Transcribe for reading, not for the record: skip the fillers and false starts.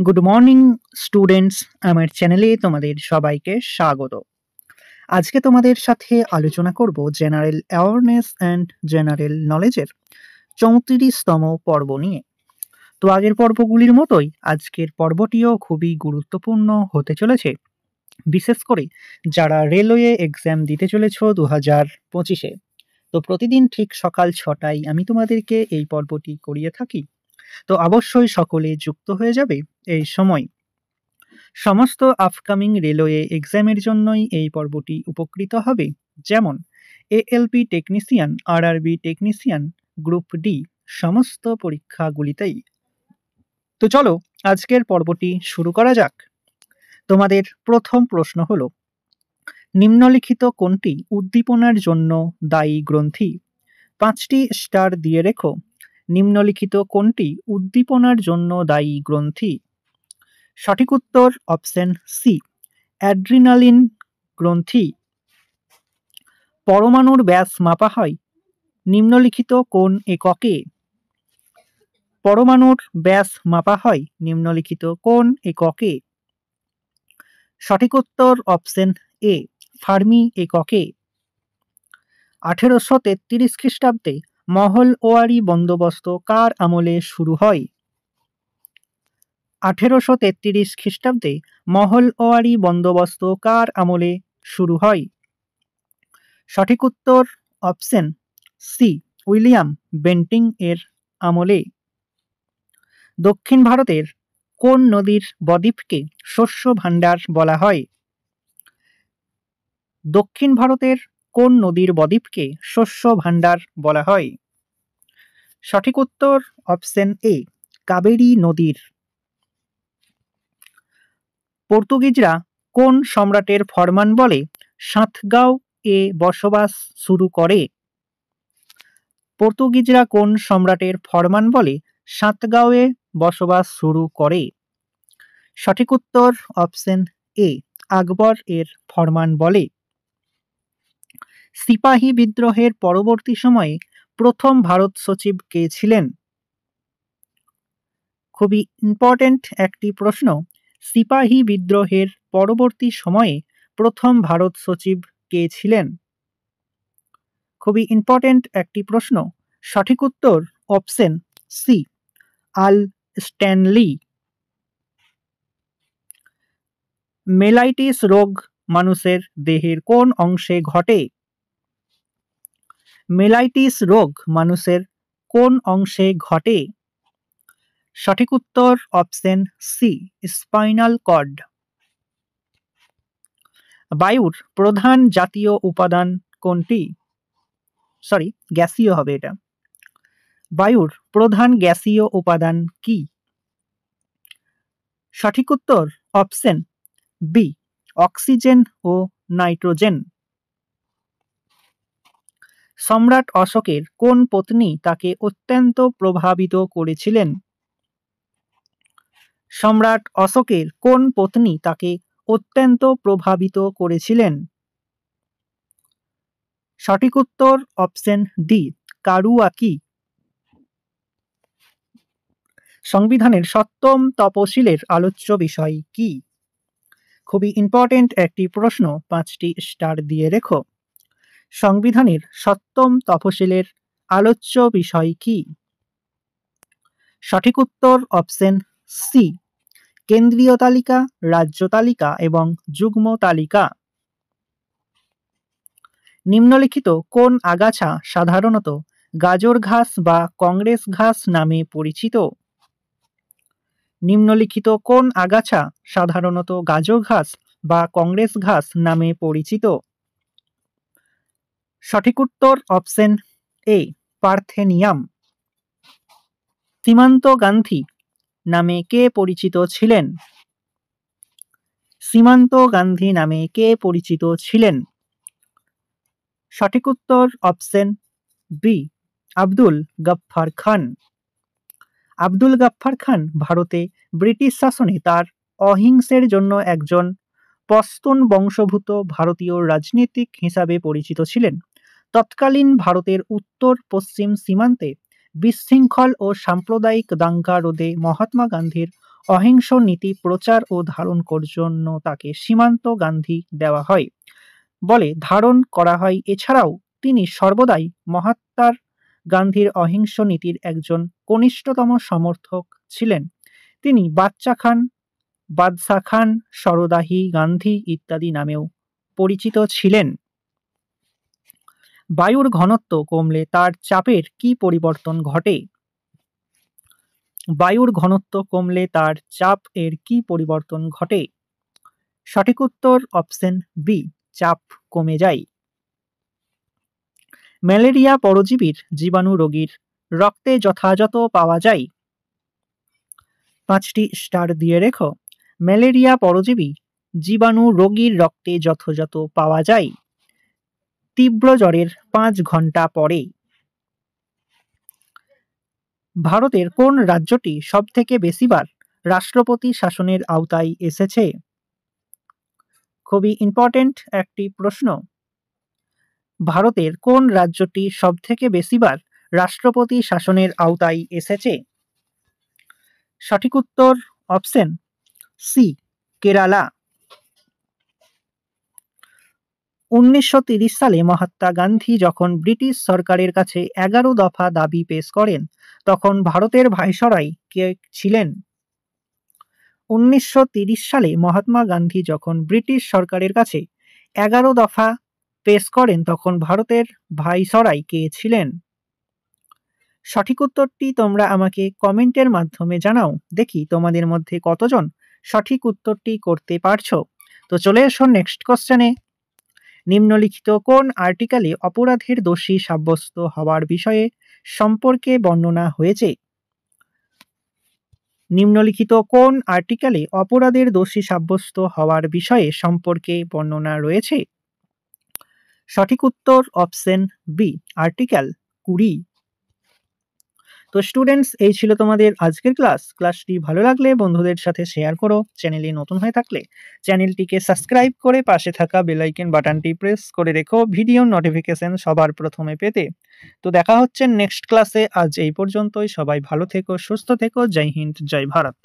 Good morning students, আমার চ্যানেলে তোমাদের সবাইকে স্বাগত। আজকে তোমাদের সাথে আলোচনা করব জেনারেল অ্যাওয়ারনেস অ্যান্ড জেনারেল নলেজের 34তম পর্ব নিয়ে। তো আগের পর্বগুলির মতোই আজকের পর্বটিও খুবই গুরুত্বপূর্ণ হতে চলেছে, বিশেষ করে যারা রেলওয়ে এক্সাম দিতে চলেছ 2025-এ। তো প্রতিদিন ঠিক সকাল 6টায় আমি তোমাদেরকে এই পর্বটি করিয়ে থাকি। তো অবশ্যই সকলে যুক্ত হয়ে যাবে এই সময়। সমস্ত আপকামিং রেলওয়ে এক্সামের জন্যই এই পর্বটি উপকৃত হবে, যেমন ALP technician, RRB technician, group D সমস্ত পরীক্ষাগুলিতেই। তো চলো আজকের পর্বটি শুরু করা যাক। তোমাদের প্রথম প্রশ্ন হলো, নিম্নলিখিত কোনটি উদ্দীপনার জন্য দায়ী গ্রন্থি? 5টি স্টার দিয়ে রেখো। নিম্নলিখিত কোনটি উদ্দীপনার জন্য দায়ী গ্রন্থি? সঠিক উত্তর অপশন সি, অ্যাড্রিনালিন গ্রন্থি। পরমাণুর ব্যাস মাপা হয় নিম্নলিখিত কোন এককে? পরমাণুর ব্যাস মাপা হয় নিম্নলিখিত কোন এককে? সঠিক উত্তর অপশন এ, ফার্মি এককে। 1833 খ্রিস্টাব্দে মহলওয়ারি বন্দোবস্ত কার আমলে শুরু হয়? 1833 খ্রিস্টাব্দে মহলওয়ারি বন্দোবস্ত কার আমলে শুরু হয়? সঠিক উত্তর অপশন সি, উইলিয়াম বেন্টিং এর আমলে। দক্ষিণ ভারতের কোন নদীর বদ্বীপকে শস্য ভাণ্ডার বলা হয়? দক্ষিণ ভারতের কোন নদীর বদ্বীপকে শস্য ভাণ্ডার বলা হয়? সঠিক উত্তর অপশন এ, কাবেরী নদীর। পর্তুগিজরা কোন সম্রাটের ফরমান বলে সাঁথগাঁও এ বসবাস শুরু করে? পর্তুগিজরা কোন সম্রাটের ফরমান বলে সাঁতগাঁওয়ে বসবাস শুরু করে? সঠিক উত্তর অপশন এ, আকবর এর ফরমান বলে। সিপাহী বিদ্রোহের পরবর্তী সময়ে প্রথম ভারত সচিব কে ছিলেন? খুবই ইম্পর্টেন্ট একটি প্রশ্ন। সিপাহী বিদ্রোহের পরবর্তী সময়ে প্রথম ভারত সচিব কে ছিলেন? খুবই ইম্পর্টেন্ট একটি প্রশ্ন। সঠিক উত্তর অপশন সি, আল স্ট্যানলি। মেলাইটিস রোগ মানুষের দেহের কোন অংশে ঘটে? মেলাইটিস রোগ মানুষের কোন অংশে ঘটে? সঠিক উত্তর অপশন সি, স্পাইনাল কর্ড। বায়ুর প্রধান জাতীয় উপাদান কোনটি? গ্যাসীয় হবে এটা। বায়ুর প্রধান গ্যাসীয় উপাদান কি? সঠিক উত্তর অপশন বি, অক্সিজেন ও নাইট্রোজেন। সম্রাট অশোকের কোন পত্নী তাকে অত্যন্ত প্রভাবিত করেছিলেন? সম্রাট অশোকের কোন পত্নী তাকে অত্যন্ত প্রভাবিত করেছিলেন? সঠিক উত্তর অপশন ডি, কারুয়াকি। সংবিধানের 7ম তপশিলের আলোচ্য বিষয় কি? খুবই ইম্পর্টেন্ট একটি প্রশ্ন, 5টি স্টার দিয়ে রেখো। সংবিধানের 7ম তপশিলের আলোচ্য বিষয় কি? সঠিক উত্তর অপশন সি, কেন্দ্রীয় তালিকা, রাজ্য তালিকা এবং যুগ্ম তালিকা। নিম্নলিখিত কোন আগাছা সাধারণত গাজর ঘাস বা কংগ্রেস ঘাস নামে পরিচিত? নিম্নলিখিত কোন আগাছা সাধারণত গাজর ঘাস বা কংগ্রেস ঘাস নামে পরিচিত? সঠিক উত্তর অপশন এ, পার্থেনিয়াম। সীমান্ত গান্ধী নামে কে পরিচিত ছিলেন? সীমান্ত গান্ধী নামে কে পরিচিত ছিলেন? সঠিক উত্তর অপশন বি, আব্দুল গফফার খান। আব্দুল গফফার খান ভারতে ব্রিটিশ শাসনে তার অহিংসের জন্য একজন পশতুন বংশোদ্ভূত ভারতীয় রাজনীতিক হিসাবে পরিচিত ছিলেন। তৎকালীন ভারতের উত্তর পশ্চিম সীমান্তে বিশৃঙ্খল ও সাম্প্রদায়িক দাঙ্গা রোধে মহাত্মা গান্ধীর অহিংস নীতি প্রচার ও ধারণ করার জন্য তাকে সীমান্ত গান্ধী দেওয়া হয় বলে ধারণ করা হয়। এছাড়াও তিনি সর্বদাই মহাত্মা গান্ধীর অহিংস নীতির একজন কনিষ্ঠতম সমর্থক ছিলেন। তিনি বাদশা খান, সরদাহি গান্ধী ইত্যাদি নামেও পরিচিত ছিলেন। বায়ুর ঘনত্ব কমলে তার চাপের কি পরিবর্তন ঘটে? বায়ুর ঘনত্ব কমলে তার চাপ এর কি পরিবর্তন ঘটে? সঠিক উত্তর অপশন বি, চাপ কমে যায়। ম্যালেরিয়া পরজীবীর জীবাণু রোগীর রক্তে যথাযথ পাওয়া যায়। 5টি স্টার দিয়ে রেখো। ম্যালেরিয়া পরজীবী জীবাণু রোগীর রক্তে যথাযথ পাওয়া যায় তীব্র জ্বরের 5 ঘন্টা পরে। ভারতের কোন রাজ্যটি সবথেকে বেশিবার রাষ্ট্রপতি শাসনের আওতায় এসেছে? খুবই ইম্পর্টেন্ট একটি প্রশ্ন। ভারতের কোন রাজ্যটি সবথেকে বেশিবার রাষ্ট্রপতি শাসনের আওতায় এসেছে? সঠিক উত্তর অপশন সি, কেরালা। 1930 সালে মহাত্মা গান্ধী যখন ব্রিটিশ সরকারের কাছে 11 দফা দাবি পেশ করেন তখন ভারতের ভাইসরয় কে ছিলেন? 1930 সালে মহাত্মা গান্ধী যখন ব্রিটিশ সরকারের কাছে 11 দফা পেশ করেন তখন ভারতের ভাইসরয় কে ছিলেন? সঠিক উত্তরটি তোমরা আমাকে কমেন্টের মাধ্যমে জানাও, দেখি তোমাদের মধ্যে কতজন সঠিক উত্তরটি করতে পারছো। তো চলে এসো নেক্সট কোশ্চেনে। নিম্নলিখিত কোন আর্টিকেলে অপরাধের দোষী সাব্যস্ত হওয়ার বিষয়ে সম্পর্কে বর্ণনা হয়েছে? নিম্নলিখিত কোন আর্টিকেলে অপরাধের দোষী সাব্যস্ত হওয়ার বিষয়ে সম্পর্কে বর্ণনা রয়েছে? সঠিক উত্তর অপশন বি, আর্টিকেল 20। তো স্টুডেন্টস, এই ছিল তোমাদের আজকের ক্লাসটি ভালো লাগলে বন্ধুদের সাথে শেয়ার করো। চ্যানেলে নতুন হয়ে থাকলে চ্যানেলটিকে সাবস্ক্রাইব করে পাশে থাকা বেল আইকন বাটনটি প্রেস করে রেখো ভিডিও নোটিফিকেশন সবার প্রথমে পেতে। তো দেখা হচ্ছে নেক্সট ক্লাসে। আজ এই পর্যন্তই। সবাই ভালো থেকো, সুস্থ থেকো। জয় হিন্দ, জয় ভারত।